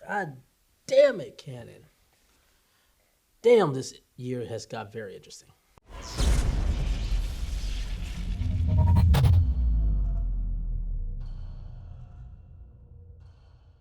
God damn it, Canon. Damn, this year has got very interesting.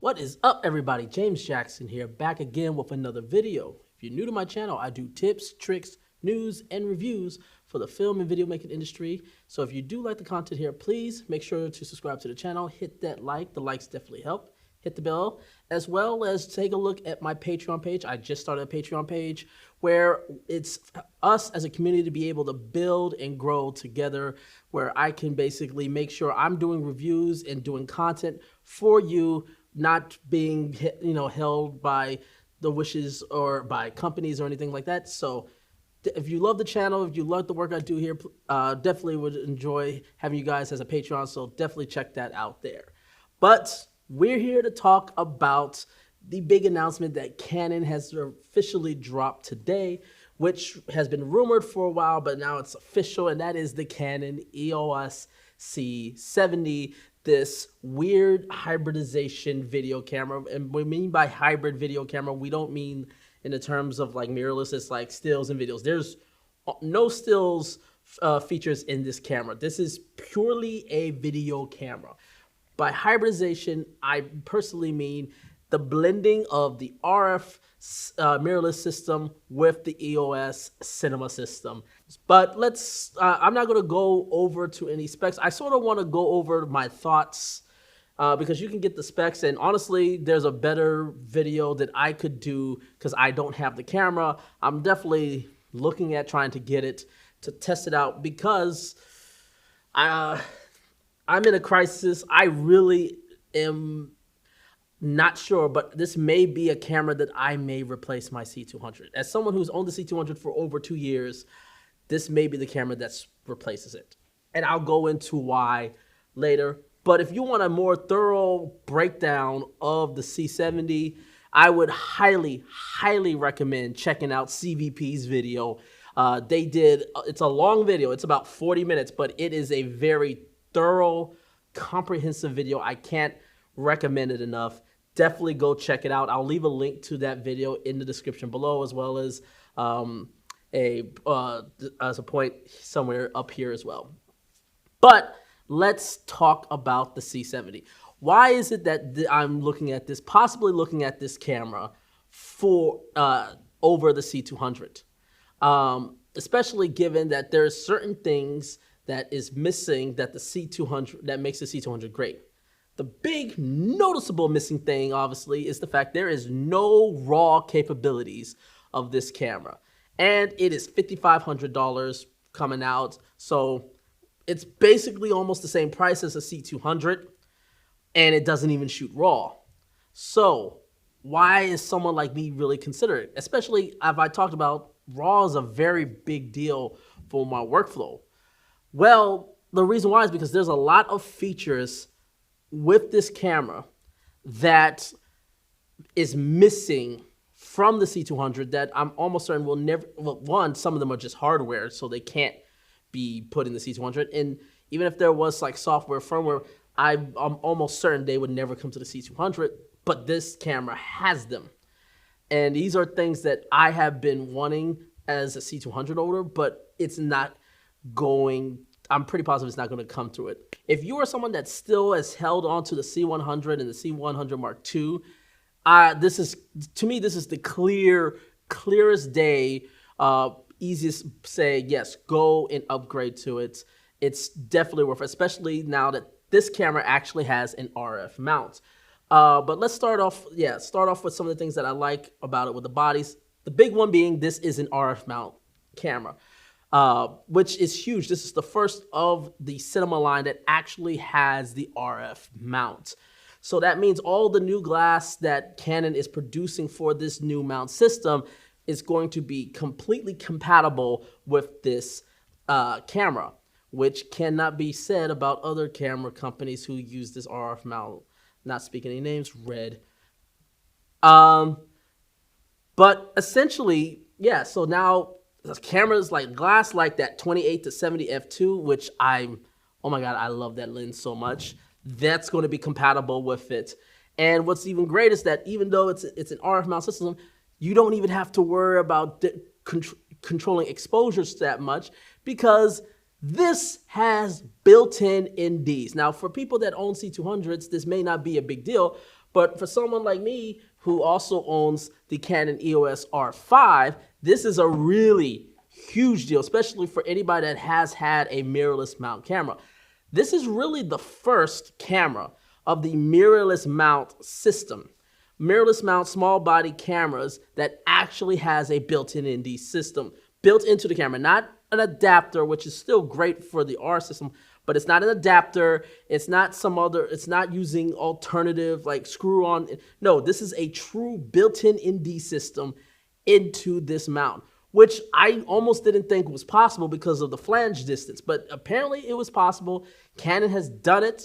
What is up, everybody? James Jackson here, back again with another video. If you're new to my channel, I do tips, tricks, news, and reviews for the film and video making industry. So if you do like the content here, please make sure to subscribe to the channel, hit that like. The likes definitely help. Hit the bell, as well as take a look at my Patreon page. I just started a Patreon page where it's us as a community to be able to build and grow together, where I can basically make sure I'm doing reviews and doing content for you, not being held by the wishes or by companies or anything like that. So if you love the channel, if you love the work I do here, definitely would enjoy having you guys as a Patreon. So definitely check that out there. But we're here to talk about the big announcement that Canon has officially dropped today, which has been rumored for a while, but now it's official, and that is the Canon EOS C70, this weird hybridization video camera. And what we mean by hybrid video camera, we don't mean in the terms of like mirrorless, it's like stills and videos. There's no stills features in this camera. This is purely a video camera. By hybridization, I personally mean the blending of the RF mirrorless system with the EOS cinema system. But I'm not going to go over to any specs. I sort of want to go over my thoughts because you can get the specs. And honestly, there's a better video that I could do because I don't have the camera. I'm definitely looking at trying to get it to test it out because I'm in a crisis. I really am not sure, but this may be a camera that I may replace my C200. As someone who's owned the C200 for over 2 years, this may be the camera that replaces it. And I'll go into why later. But if you want a more thorough breakdown of the C70, I would highly, highly recommend checking out CVP's video. It's a long video. It's about 40 minutes, but it is a very thorough, comprehensive video. I can't recommend it enough. Definitely go check it out. I'll leave a link to that video in the description below, as well as as a point somewhere up here as well. But let's talk about the C70. Why is it that I'm looking at this, possibly looking at this camera for over the C200? Especially given that there's certain things that is missing that the C200 that makes the C200 great. The big noticeable missing thing, obviously, is the fact there is no raw capabilities of this camera, and it is $5,500 coming out. So it's basically almost the same price as a C200, and it doesn't even shoot raw. So why is someone like me really consider it? Especially as I talked about, raw is a very big deal for my workflow. Well, the reason why is because there's a lot of features with this camera that is missing from the C200 that I'm almost certain will never, well, one, some of them are just hardware, so they can't be put in the C200. And even if there was like software, firmware, I'm almost certain they would never come to the C200, but this camera has them. And these are things that I have been wanting as a C200 owner, but it's not going, I'm pretty positive it's not going to come through it. If you are someone that still has held on to the C100 and the C100 Mark II, to me, this is the clearest day, easiest say, yes, go and upgrade to it. It's definitely worth it, especially now that this camera actually has an RF mount. But let's start off with some of the things that I like about it with the bodies. The big one being this is an RF mount camera. Which is huge. This is the first of the cinema line that actually has the RF mount. So that means all the new glass that Canon is producing for this new mount system is going to be completely compatible with this camera, which cannot be said about other camera companies who use this RF mount. Not speaking any names, Red. But essentially, yeah, so now the cameras like glass like that 28 to 70 f2, which oh my God, I love that lens so much. That's going to be compatible with it. And what's even great is that even though it's an RF mount system, you don't even have to worry about controlling exposures that much, because this has built-in NDs. Now, for people that own C200s, this may not be a big deal, but for someone like me who also owns the Canon EOS R5, this is a really huge deal, especially for anybody that has had a mirrorless mount camera. This is really the first camera of the mirrorless mount system. Mirrorless mount small body cameras that actually has a built-in ND system built into the camera, not an adapter, which is still great for the R system, but it's not an adapter. It's not some other, it's not using alternative like screw on. No, this is a true built-in ND system into this mount, which I almost didn't think was possible because of the flange distance, but apparently it was possible. Canon has done it,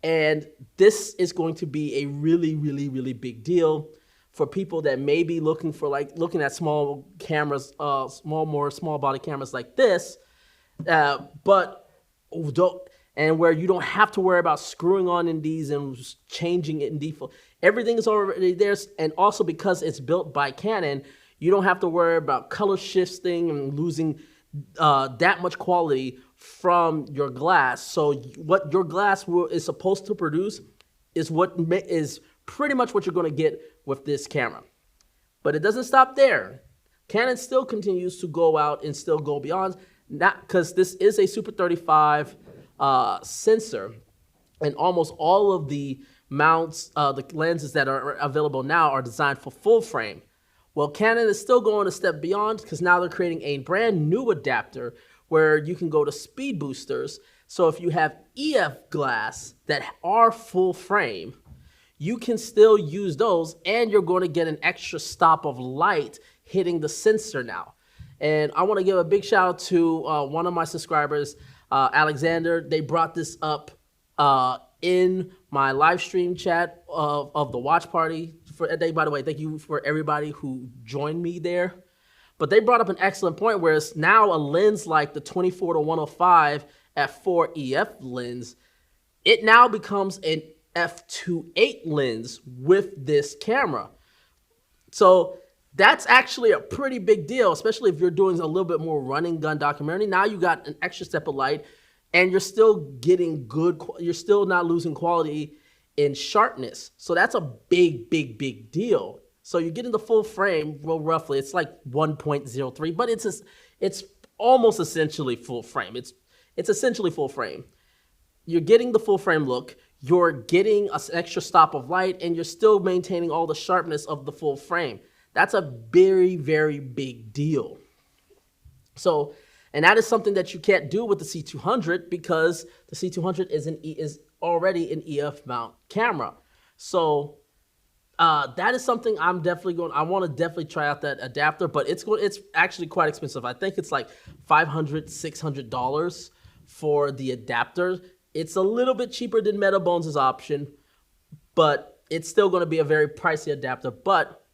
and this is going to be a really, really, really big deal for people that may be looking for, like, looking at small cameras, small body cameras like this, but where you don't have to worry about screwing on NDs and changing it in default. Everything is already there, and also because it's built by Canon, you don't have to worry about color shifting and losing that much quality from your glass. So what your glass is supposed to produce is pretty much what you're going to get with this camera. But it doesn't stop there. Canon still continues to go out and still go beyond, not because this is a Super 35 sensor, and almost all of the mounts, the lenses that are available now are designed for full frame. Well, Canon is still going a step beyond, because now they're creating a brand new adapter where you can go to speed boosters. So if you have EF glass that are full frame, you can still use those, and you're going to get an extra stop of light hitting the sensor now. And I want to give a big shout out to one of my subscribers, Alexander. They brought this up in my live stream chat of the watch party. By the way, thank you for everybody who joined me there. But they brought up an excellent point, where it's now a lens like the 24-105 f4 EF lens. It now becomes an f2.8 lens with this camera. So that's actually a pretty big deal, especially if you're doing a little bit more running gun documentary. Now you got an extra step of light, and you're still getting good, you're still not losing quality in sharpness. So that's a big, big, big deal. So you're getting the full frame, well, roughly, it's like 1.03, but it's almost essentially full frame. It's essentially full frame. You're getting the full frame look, you're getting an extra stop of light, and you're still maintaining all the sharpness of the full frame. That's a very, very big deal. So, and that is something that you can't do with the C200, because the C200 is already an EF mount camera. So that is something I want to definitely try out that adapter, but it's actually quite expensive. I think it's like $500, $600 for the adapter. It's a little bit cheaper than Metabones' option, but it's still going to be a very pricey adapter. But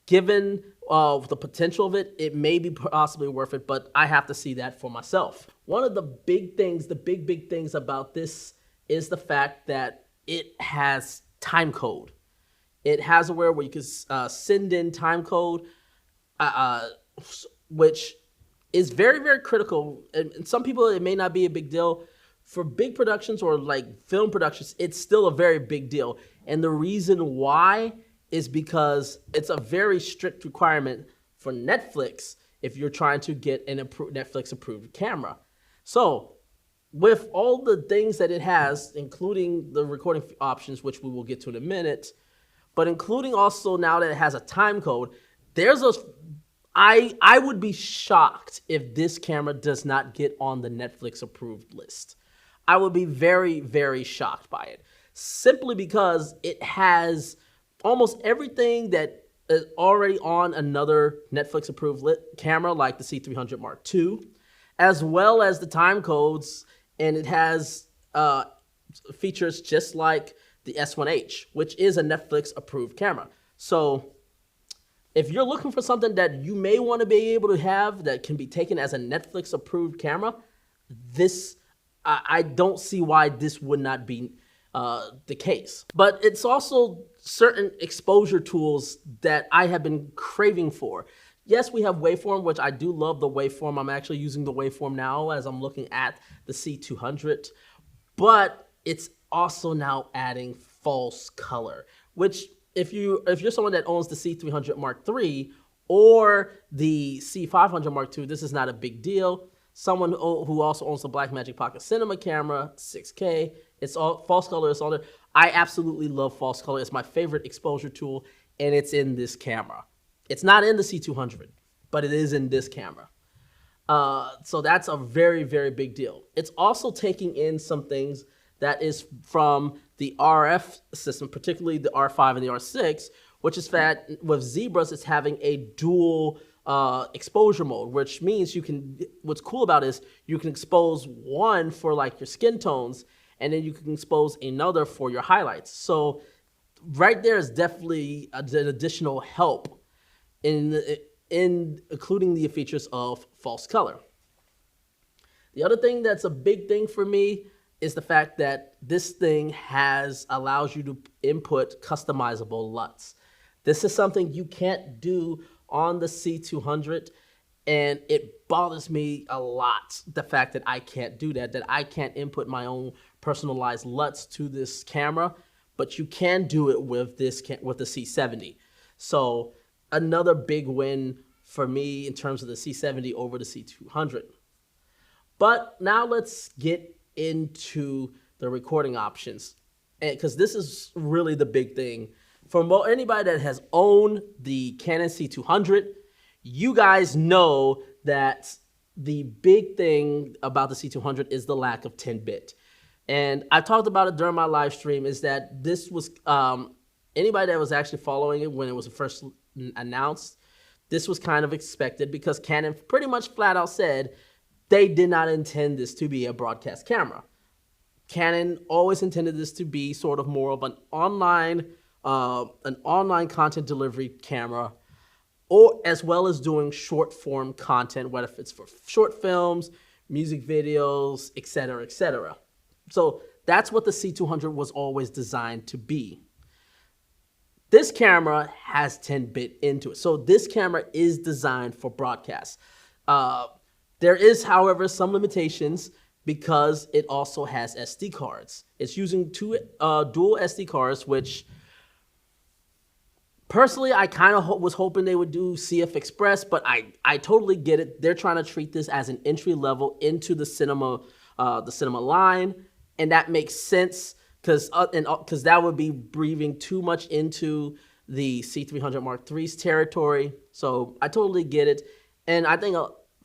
given the potential of it, it may be possibly worth it, but I have to see that for myself. One of the big things, the big things about this is the fact that it has timecode. It has a where you can send in timecode, which is very, very critical. And some people, it may not be a big deal. For big productions or like film productions, it's still a very big deal. And the reason why is because it's a very strict requirement for Netflix if you're trying to get an Netflix approved camera. So with all the things that it has, including the recording options, which we will get to in a minute, but including also now that it has a time code, I would be shocked if this camera does not get on the Netflix approved list. I would be very, very shocked by it, simply because it has almost everything that is already on another Netflix approved camera, like the C300 Mark II, as well as the time codes, and it has features just like the S1H, which is a Netflix approved camera. So if you're looking for something that you may want to be able to have that can be taken as a Netflix approved camera, I don't see why this would not be the case. But it's also certain exposure tools that I have been craving for. Yes, we have waveform, which I do love the waveform. I'm actually using the waveform now as I'm looking at the C200, but it's also now adding false color, which if you're someone that owns the C300 Mark III or the C500 Mark II, this is not a big deal. Someone who also owns the Blackmagic Pocket Cinema camera, 6K, it's all false color, it's all there. I absolutely love false color. It's my favorite exposure tool, and it's in this camera. It's not in the C200, but it is in this camera. So that's a very, very big deal. It's also taking in some things that is from the RF system, particularly the R5 and the R6, which is that with Zebras, it's having a dual exposure mode, which means you can, what's cool about it is you can expose one for like your skin tones, and then you can expose another for your highlights. So right there is definitely an additional help in including the features of false color. The other thing that's a big thing for me is the fact that this thing allows you to input customizable LUTs. This is something you can't do on the C200, and it bothers me a lot, the fact that I can't do that I can't input my own personalized LUTs to this camera, but you can do it with the C70. So another big win for me in terms of the C70 over the C200. But now let's get into the recording options, because this is really the big thing. For anybody that has owned the Canon C200, you guys know that the big thing about the C200 is the lack of 10-bit. And I talked about it during my live stream, is that this was, anybody that was actually following it when it was first announced, this was kind of expected because Canon pretty much flat out said they did not intend this to be a broadcast camera. Canon always intended this to be sort of more of an online content delivery camera, or as well as doing short form content, whether it's for short films, music videos, etc., etc. So that's what the C200 was always designed to be. This camera has 10-bit into it. So this camera is designed for broadcast. There is, however, some limitations because it also has SD cards. It's using two dual SD cards, which personally I kind of was hoping they would do CF Express, but I totally get it. They're trying to treat this as an entry level into the cinema line, and that makes sense. Because that would be breathing too much into the C300 Mark III's territory. So I totally get it. And I think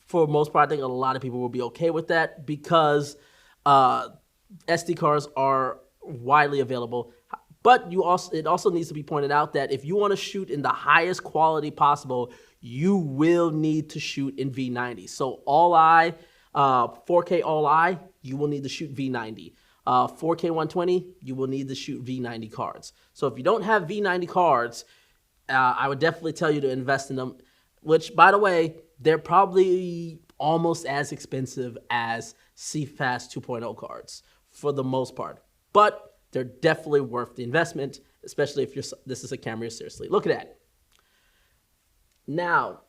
for the most part, I think a lot of people will be okay with that because SD cards are widely available. But it also needs to be pointed out that if you want to shoot in the highest quality possible, you will need to shoot in V90. So 4K all-I, you will need to shoot V90. 4K 120, you will need to shoot V90 cards. So if you don't have V90 cards, I would definitely tell you to invest in them, which, by the way, they're probably almost as expensive as CFast 2.0 cards for the most part. But they're definitely worth the investment, especially if this is a camera you're seriously looking at. Now,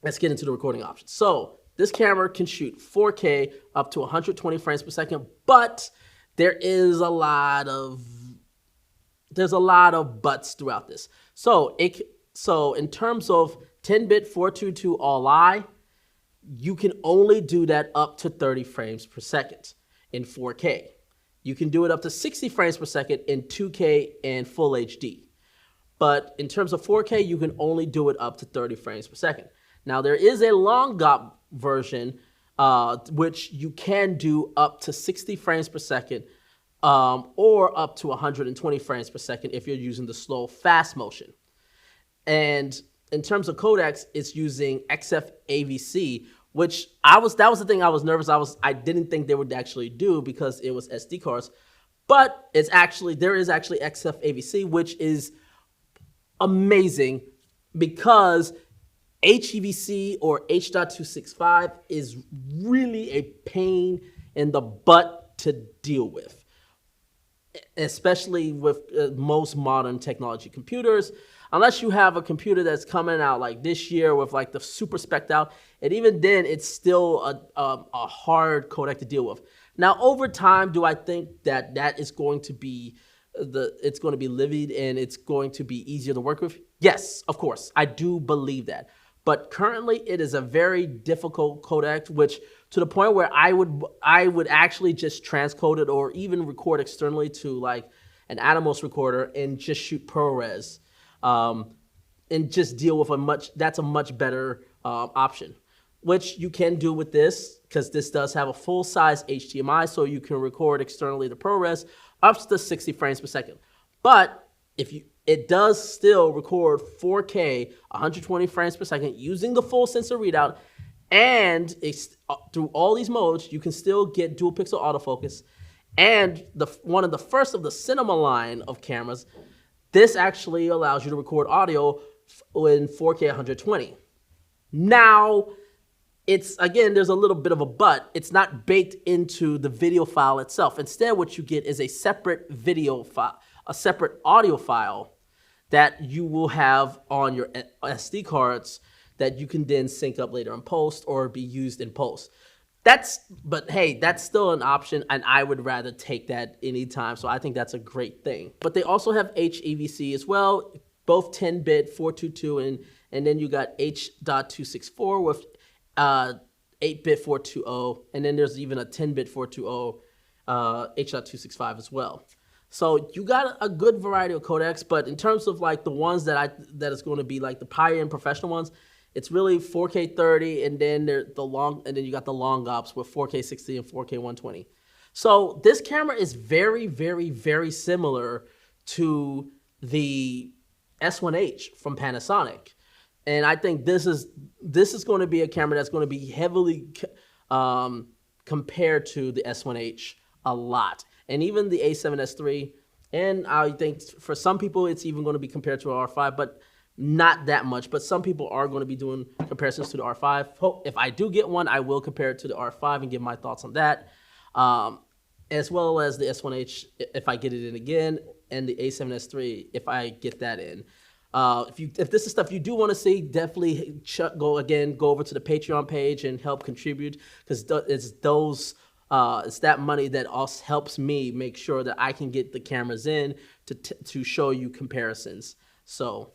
let's get into the recording options. So this camera can shoot 4K up to 120 frames per second, but there's a lot of buts throughout this. So in terms of 10-bit 422 all-I, you can only do that up to 30 frames per second in 4K. You can do it up to 60 frames per second in 2K and full HD. But in terms of 4K, you can only do it up to 30 frames per second. Now there is a long GOP version which you can do up to 60 frames per second or up to 120 frames per second if you're using the slow fast motion. And in terms of codecs, it's using XF AVC, which that was the thing I was nervous. I didn't think they would actually do because it was SD cards, but there is actually XF AVC, which is amazing because HEVC or H.265 is really a pain in the butt to deal with. especially with most modern technology computers, unless you have a computer that's coming out like this year with like the super spec'd out, and even then it's still a hard codec to deal with. Now over time, do I think that that is going to be it's going to be levied and it's going to be easier to work with? Yes, of course, I do believe that. But currently it is a very difficult codec, which to the point where I would actually just transcode it or even record externally to like an Atomos recorder and just shoot ProRes, and just deal with that's a much better option, which you can do with this because this does have a full-size HDMI, so you can record externally to ProRes up to 60 frames per second. But it does still record 4K 120 frames per second using the full sensor readout, and through all these modes you can still get dual pixel autofocus. And one of the first of the cinema line of cameras, this actually allows you to record audio in 4K 120. Now, again, there's a little bit of a but. It's not baked into the video file itself. Instead, what you get is a separate video file, a separate audio file that you will have on your SD cards that you can then sync up later in post or be used in post. But hey, that's still an option, and I would rather take that anytime. So I think that's a great thing. But they also have HEVC as well, both 10-bit 422, and then you got H.264 with 8-bit 420, and then there's even a 10-bit 420 H.265 as well. So you got a good variety of codecs, but in terms of like the ones that is going to be like the high-end professional ones, it's really 4K 30, and then you got the long ops with 4K 60 and 4K 120. So this camera is very, very, very similar to the S1H from Panasonic, and I think this is going to be a camera that's going to be heavily compared to the S1H a lot, and even the A7S III. And I think for some people it's even going to be compared to an R5, but not that much. But some people are going to be doing comparisons to the R5. If I do get one, I will compare it to the R5 and give my thoughts on that, as well as the S1H if I get it in again, and the A7S III if I get that in. If this is stuff you do want to see, definitely go over to the Patreon page and help contribute, because it's that money that also helps me make sure that I can get the cameras in to show you comparisons. So,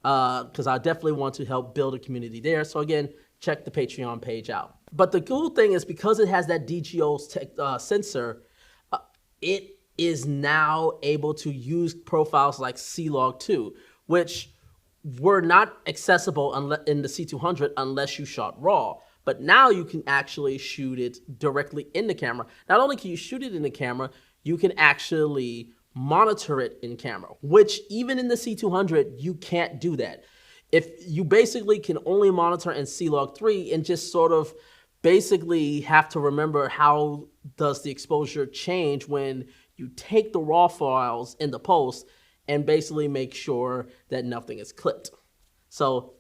because I definitely want to help build a community there. So again, check the Patreon page out. But the cool thing is, because it has that DGO sensor, it is now able to use profiles like C-Log2, which were not accessible in the C200 unless you shot RAW. But now you can actually shoot it directly in the camera. Not only can you shoot it in the camera, you can actually monitor it in camera, which even in the C200, you can't do that. If you basically can only monitor in C-Log3 and just sort of basically have to remember how does the exposure change when you take the RAW files in the post and basically make sure that nothing is clipped. So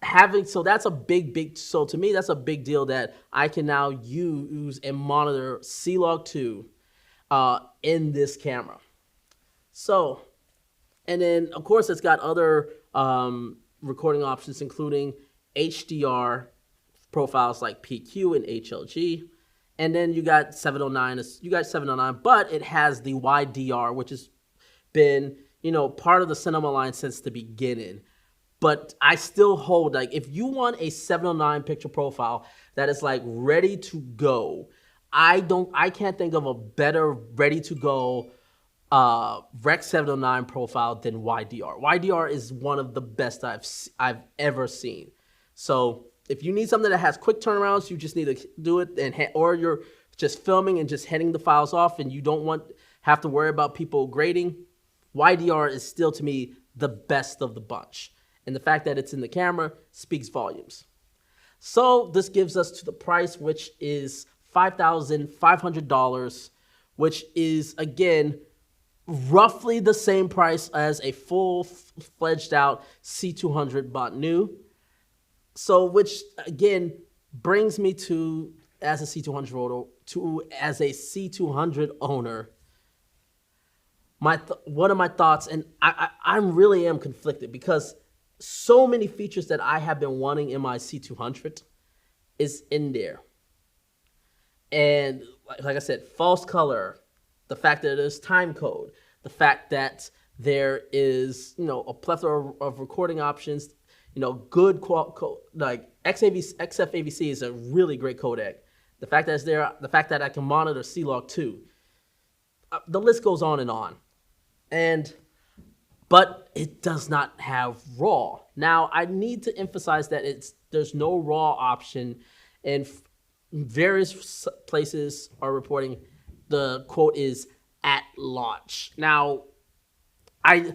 that's a big, so to me, that's a big deal that I can now use and monitor C-Log2 in this camera. So, and then of course it's got other recording options, including HDR profiles like PQ and HLG. And then you got 709, but it has the YDR, which has been, part of the cinema line since the beginning. But I still hold, like, if you want a 709 picture profile that is like ready to go, I can't think of a better ready to go Rec 709 profile than YDR. YDR is one of the best I've ever seen. So if you need something that has quick turnarounds, you just need to do it, or you're just filming and just heading the files off and you don't have to worry about people grading, YDR is still, to me, the best of the bunch. And the fact that it's in the camera speaks volumes. So this gives us to the price, which is $5,500, which is, again, roughly the same price as a full-fledged out C200 bought new. So, which again brings me to, as a C200 owner, one of my thoughts, and I really am conflicted because so many features that I have been wanting in my C200 is in there. And like I said, false color, the fact that there's time code, the fact that there is, a plethora of recording options, good like XFAVC is a really great codec. The fact that it's there, the fact that I can monitor C-Log 2, the list goes on and on. But it does not have RAW. Now, I need to emphasize that there's no RAW option, and various places are reporting the quote is at launch. Now, I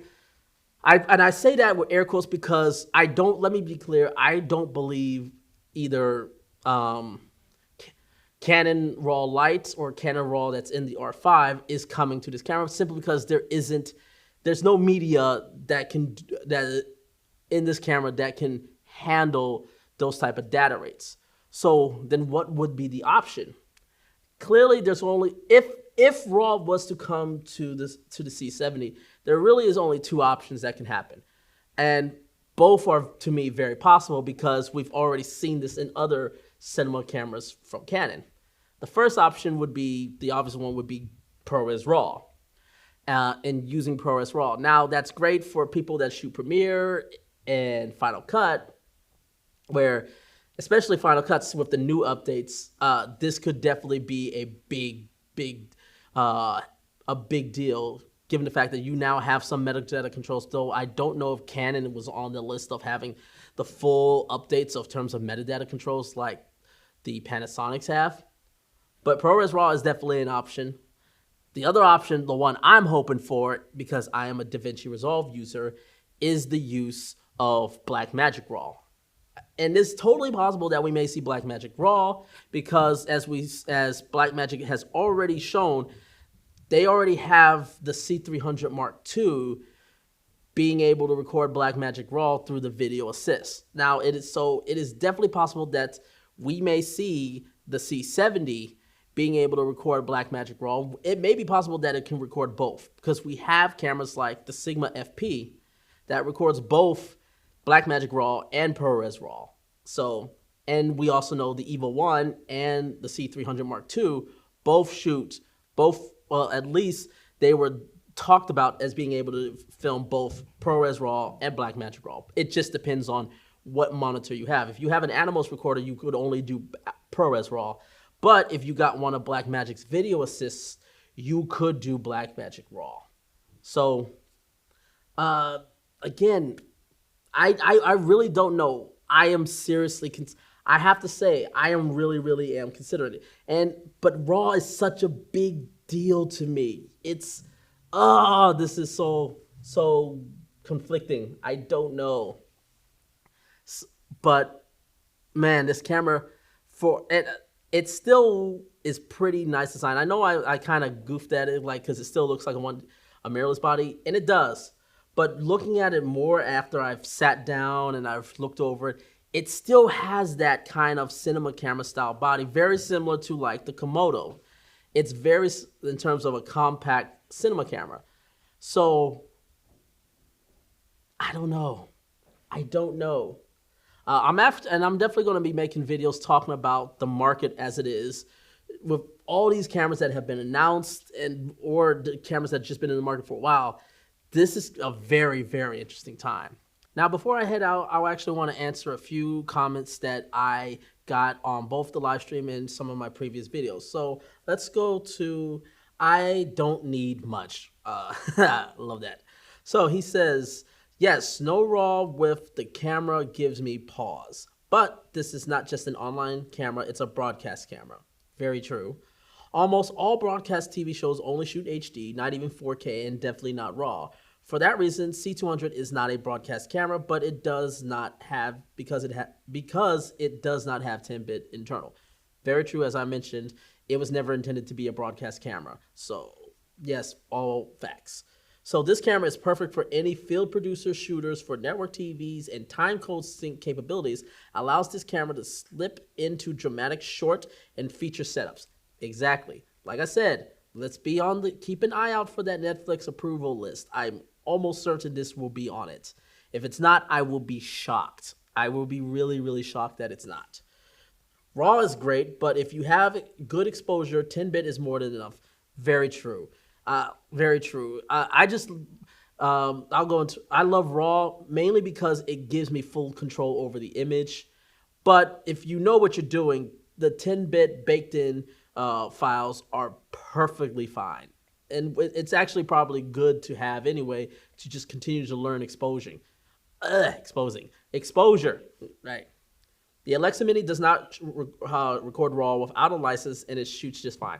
say that with air quotes because let me be clear, I don't believe either Canon RAW Lite or Canon RAW that's in the R5 is coming to this camera, simply because there's no media that in this camera that can handle those type of data rates. So then what would be the option? Clearly there's only, if RAW was to come to the C70, there really is only two options that can happen. And both are, to me, very possible because we've already seen this in other cinema cameras from Canon. The first option would be, the obvious one would be ProRes RAW, and using ProRes RAW. Now, that's great for people that shoot Premiere and Final Cut, where, especially Final Cuts with the new updates, this could definitely be a big deal, given the fact that you now have some metadata controls. Though I don't know if Canon was on the list of having the full updates of terms of metadata controls like the Panasonics have. But ProRes RAW is definitely an option. The other option, the one I'm hoping for, because I am a DaVinci Resolve user, is the use of Blackmagic RAW. And it's totally possible that we may see Blackmagic RAW because, as Blackmagic has already shown, they already have the C300 Mark II being able to record Blackmagic RAW through the video assist. Now, it is definitely possible that we may see the C70 being able to record Blackmagic RAW. It may be possible that it can record both because we have cameras like the Sigma FP that records both Blackmagic RAW and ProRes RAW. So, and we also know the EVO 1 and the C300 Mark II well, at least they were talked about as being able to film both ProRes RAW and Blackmagic RAW. It just depends on what monitor you have. If you have an Atomos recorder, you could only do ProRes RAW. But if you got one of Blackmagic's video assists, you could do Blackmagic RAW. So, again, I really don't know. I am seriously, I have to say, I am really am considering it. But RAW is such a big deal to me. It's, this is so conflicting. I don't know. But man, this camera, it still is pretty nice design. I know I kind of goofed at it, because it still looks like a mirrorless body, and it does. But looking at it more after I've sat down and I've looked over it, it still has that kind of cinema camera style body, very similar to like the Komodo. It's very, in terms of a compact cinema camera. So, I don't know. I'm definitely going to be making videos talking about the market as it is, with all these cameras that have been announced or the cameras that have just been in the market for a while. This is a very interesting time. Now, before I head out, I actually want to answer a few comments that I got on both the live stream and some of my previous videos. So let's go to I don't need much. Love that. So he says, yes, no RAW with the camera gives me pause. But this is not just an online camera, it's a broadcast camera. Very true. Almost all broadcast TV shows only shoot HD, not even 4K, and definitely not RAW. For that reason, C200 is not a broadcast camera, but it does not have, because it does not have 10-bit internal. Very true, as I mentioned, it was never intended to be a broadcast camera. So, yes, all facts. So this camera is perfect for any field producer shooters for network TVs, and timecode sync capabilities allows this camera to slip into dramatic short and feature setups. Exactly. Like I said, let's be keep an eye out for that Netflix approval list. I'm almost certain this will be on it. If it's not, I will be shocked. I will be really, really shocked that it's not. RAW is great, but if you have good exposure, 10-bit is more than enough. Very true. Very true. I love RAW mainly because it gives me full control over the image. But if you know what you're doing, the 10-bit baked in files are perfectly fine. And it's actually probably good to have anyway to just continue to learn exposure, right? The Alexa Mini does not record RAW without a license, and it shoots just fine.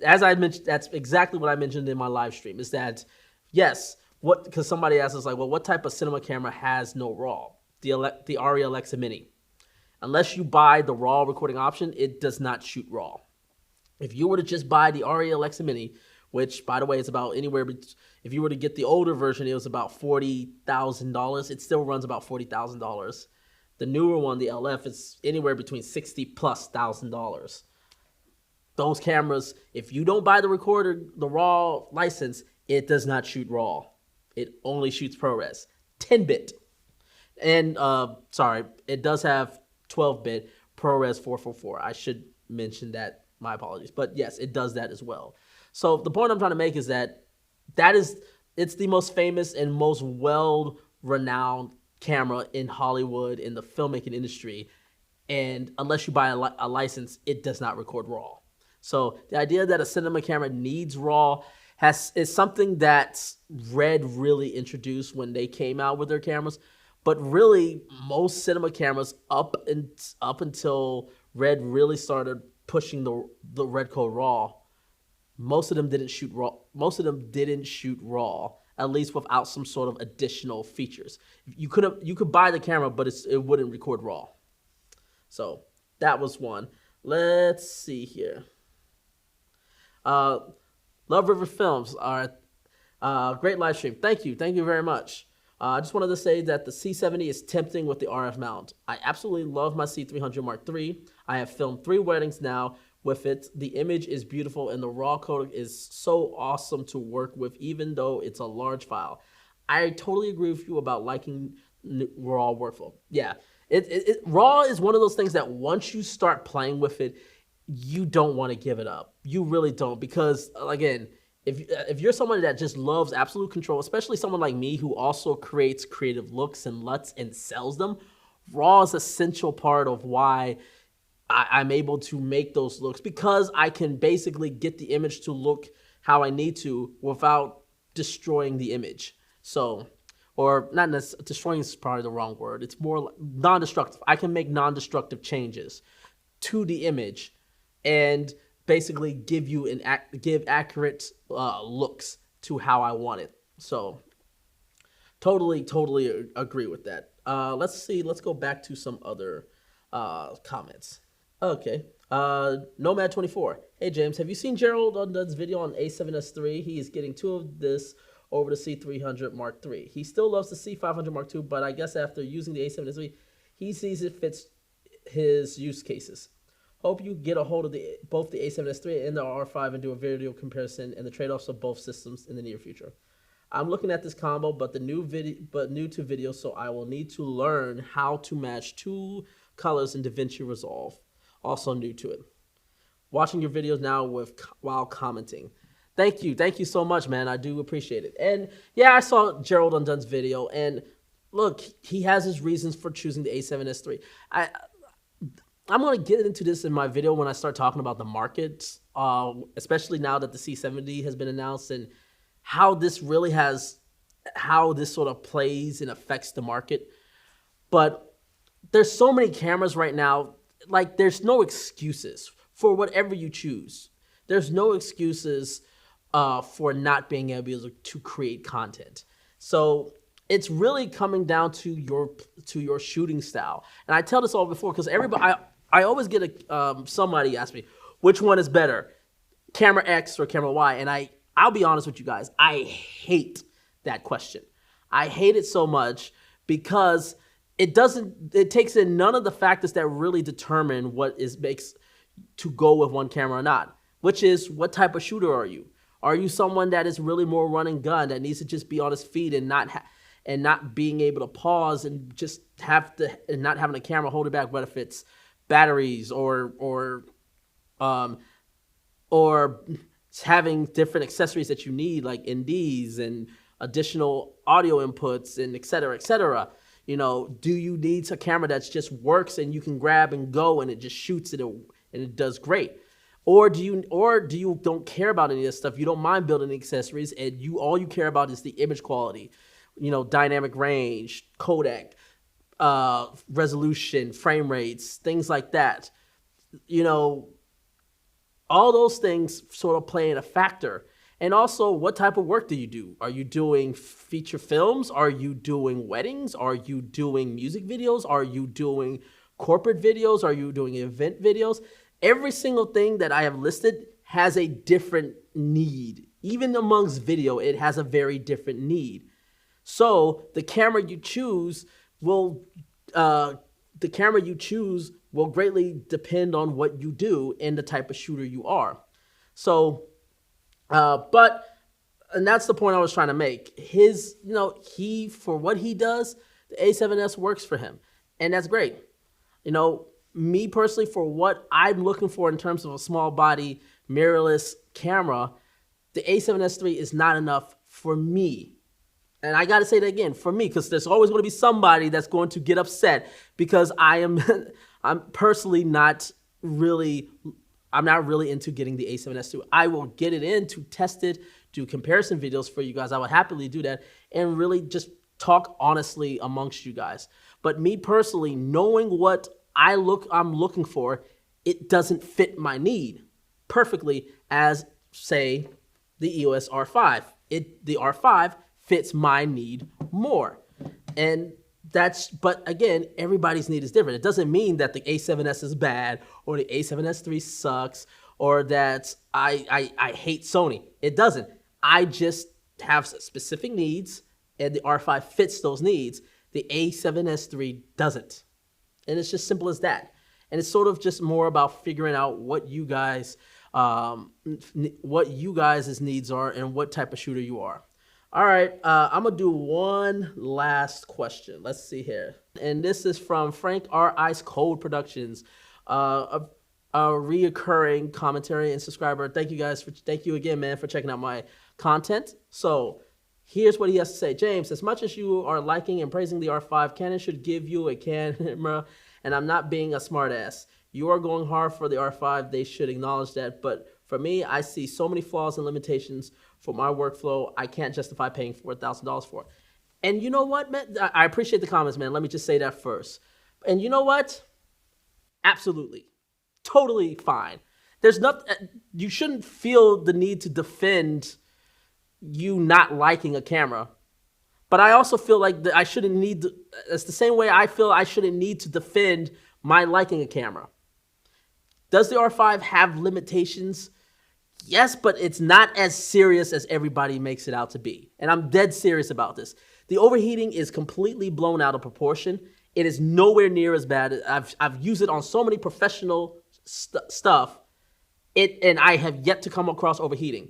As I mentioned, that's exactly what I mentioned in my live stream, is that, yes, because somebody asked us, like, well, what type of cinema camera has no RAW? The ARRI Alexa Mini. Unless you buy the RAW recording option, it does not shoot RAW. If you were to just buy the ARRI Alexa Mini, which, by the way, is about anywhere, if you were to get the older version, it was about $40,000. It still runs about $40,000. The newer one, the LF, is anywhere between $60,000+. Those cameras, if you don't buy the RAW license, it does not shoot RAW. It only shoots ProRes, 10-bit. And, it does have 12-bit ProRes 444. I should mention that. My apologies. But yes, it does that as well. So the point I'm trying to make is it's the most famous and most well-renowned camera in Hollywood, in the filmmaking industry. And unless you buy a license, it does not record RAW. So the idea that a cinema camera needs RAW is something that Red really introduced when they came out with their cameras. But really, most cinema cameras up until Red really started pushing the Red Code RAW, most of them didn't shoot RAW. Most of them didn't shoot RAW, at least without some sort of additional features. You could buy the camera, but it wouldn't record RAW. So that was one. Let's see here. Love River Films are great live stream. Thank you very much. I just wanted to say that the C70 is tempting with the RF mount. I absolutely love my C300 Mark III. I have filmed 3 weddings now with it. The image is beautiful and the RAW codec is so awesome to work with, even though it's a large file. I totally agree with you about liking RAW workflow. Yeah, RAW is one of those things that once you start playing with it, you don't want to give it up. You really don't, because again, if you're somebody that just loves absolute control, especially someone like me who also creates creative looks and LUTs and sells them, RAW is an essential part of why I'm able to make those looks, because I can basically get the image to look how I need to without destroying the image. So, or not necessarily, destroying is probably the wrong word. It's more non-destructive. I can make non-destructive changes to the image and basically give accurate looks to how I want it. So totally agree with that. Let's see. Let's go back to some other comments. Okay. Nomad24. Hey, James, have you seen Gerald Undunn's video on A7S III? He is getting 2 of this over the C300 Mark III. He still loves the C500 Mark II, but I guess after using the A7S III, he sees it fits his use cases. Hope you get a hold of both the A7S III and the R5 and do a video comparison and the trade-offs of both systems in the near future. I'm looking at this combo, but new to video, so I will need to learn how to match 2 colors in DaVinci Resolve. Also new to it. Watching your videos now while commenting. Thank you so much, man. I do appreciate it. And yeah, I saw Gerald Undunn's video, and look, he has his reasons for choosing the A7S III. I'm going to get into this in my video when I start talking about the markets, especially now that the C70 has been announced and how this sort of plays and affects the market. But there's so many cameras right now, like there's no excuses for whatever you choose. There's no excuses for not being able to create content. So it's really coming down to your shooting style. And I tell this all before because I always get somebody ask me, which one is better, camera X or camera Y? And I'll be honest with you guys, I hate that question. I hate it so much because it takes in none of the factors that really determine what makes to go with one camera or not. which is what type of shooter are you? Are you someone that is really more run and gun, that needs to just be on his feet and not being able to pause and just and not having a camera hold it back, whether if it's batteries or having different accessories that you need, like NDs and additional audio inputs and et cetera, et cetera. You know, do you need a camera that just works and you can grab and go and it just shoots it and it does great? Or do you don't care about any of this stuff? You don't mind building accessories and all you care about is the image quality, you know, dynamic range, codec, resolution, frame rates, things like that. You know, all those things sort of play in a factor. And also, what type of work do you do? Are you doing feature films? Are you doing weddings? Are you doing music videos? Are you doing corporate videos? Are you doing event videos? Every single thing that I have listed has a different need. Even amongst video, it has a very different need. So the camera you choose will greatly depend on what you do and the type of shooter you are. So, and that's the point I was trying to make. For what he does, the A7S works for him, and that's great. You know, me personally, for what I'm looking for in terms of a small body mirrorless camera, the A7S III is not enough for me. And I got to say that again, for me, because there's always going to be somebody that's going to get upset because I'm personally not really into getting the A7S II. I will get it in to test it, do comparison videos for you guys. I would happily do that and really just talk honestly amongst you guys. But me personally, knowing what I'm looking for, it doesn't fit my need perfectly as, say, the EOS R5. The R5 fits my need more. But again, everybody's need is different. It doesn't mean that the A7S is bad or the A7S III sucks or that I hate Sony. It doesn't. I just have specific needs and the R5 fits those needs. The A7S III doesn't. And it's just simple as that. And it's sort of just more about figuring out what you guys' needs are and what type of shooter you are. All right, I'm gonna do one last question. Let's see here. And this is from Frank R. Ice Cold Productions, a reoccurring commentary and subscriber. Thank you again, man, for checking out my content. So here's what he has to say. James, as much as you are liking and praising the R5, Canon should give you a camera, and I'm not being a smartass. You are going hard for the R5. They should acknowledge that. But for me, I see so many flaws and limitations for my workflow. I can't justify paying $4,000 for it. And you know what, man? I appreciate the comments, man. Let me just say that first. And you know what? Absolutely. Totally fine. You shouldn't feel the need to defend you not liking a camera. But I also feel like that it's the same way I feel I shouldn't need to defend my liking a camera. Does the R5 have limitations? Yes, but it's not as serious as everybody makes it out to be. And I'm dead serious about this. The overheating is completely blown out of proportion. It is nowhere near as bad. I've used it on so many professional stuff, and I have yet to come across overheating.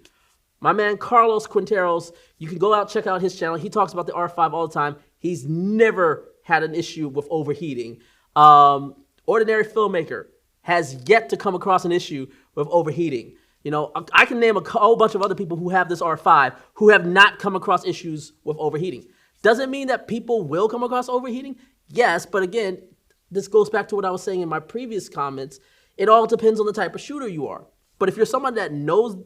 My man Carlos Quinteros, you can go out, check out his channel. He talks about the R5 all the time. He's never had an issue with overheating. Ordinary Filmmaker has yet to come across an issue with overheating. You know, I can name a whole bunch of other people who have this R5 who have not come across issues with overheating. Doesn't mean that people will come across overheating. Yes, but again, this goes back to what I was saying in my previous comments. It all depends on the type of shooter you are. But if you're someone that knows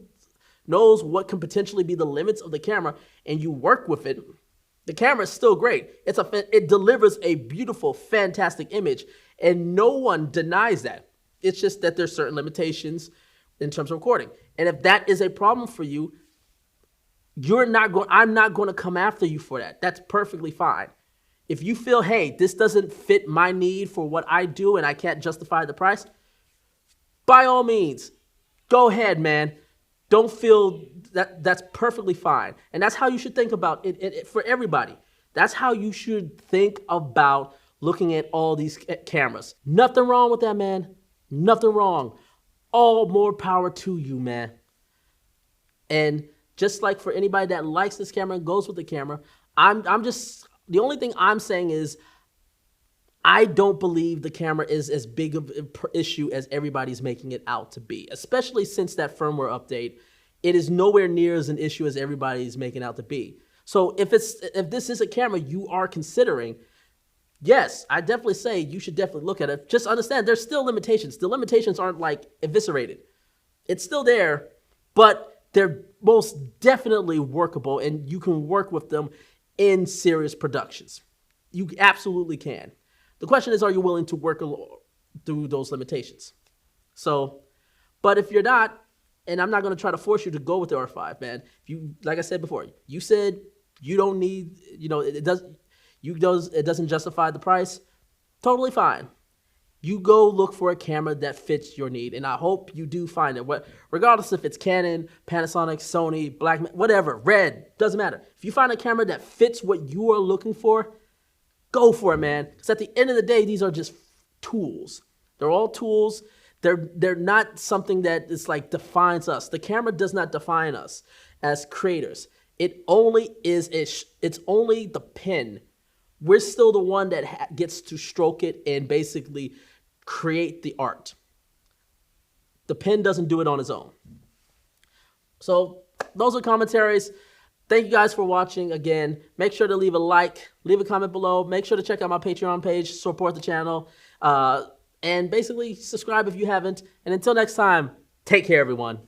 what can potentially be the limits of the camera and you work with it, the camera is still great. It delivers a beautiful, fantastic image, and no one denies that. It's just that there's certain limitations in terms of recording. And if that is a problem for you, I'm not going to come after you for that. That's perfectly fine. If you feel, hey, this doesn't fit my need for what I do and I can't justify the price, by all means, go ahead, man. Don't feel that's perfectly fine. And that's how you should think about it for everybody. That's how you should think about looking at all these cameras. Nothing wrong with that, man. Nothing wrong. all more power to you, man. And just like for anybody that likes this camera and goes with the camera, I'm just, the only thing I'm saying is I don't believe the camera is as big of an issue as everybody's making it out to be, especially since that firmware update. It is nowhere near as an issue as everybody's making out to be. So if this is a camera you are considering, yes, I definitely say you should definitely look at it. Just understand there's still limitations. The limitations aren't like eviscerated. It's still there, but they're most definitely workable, and you can work with them in serious productions. You absolutely can. The question is, are you willing to work through those limitations? So, but if you're not, and I'm not going to try to force you to go with the R5, man. If you, like I said before, you said you don't need, it doesn't justify the price. Totally fine. You go look for a camera that fits your need, and I hope you do find it. Regardless if it's Canon, Panasonic, Sony, Blackmagic, whatever, Red, doesn't matter. If you find a camera that fits what you are looking for, go for it, man. Because at the end of the day, these are just tools. They're all tools. They're not something that is like defines us. The camera does not define us as creators. It only is it's only the pen. We're still the one that gets to stroke it and basically create the art. The pen doesn't do it on its own. So those are commentaries. Thank you guys for watching. Again, make sure to leave a like, leave a comment below. Make sure to check out my Patreon page, support the channel, and basically subscribe if you haven't. And until next time, take care, everyone.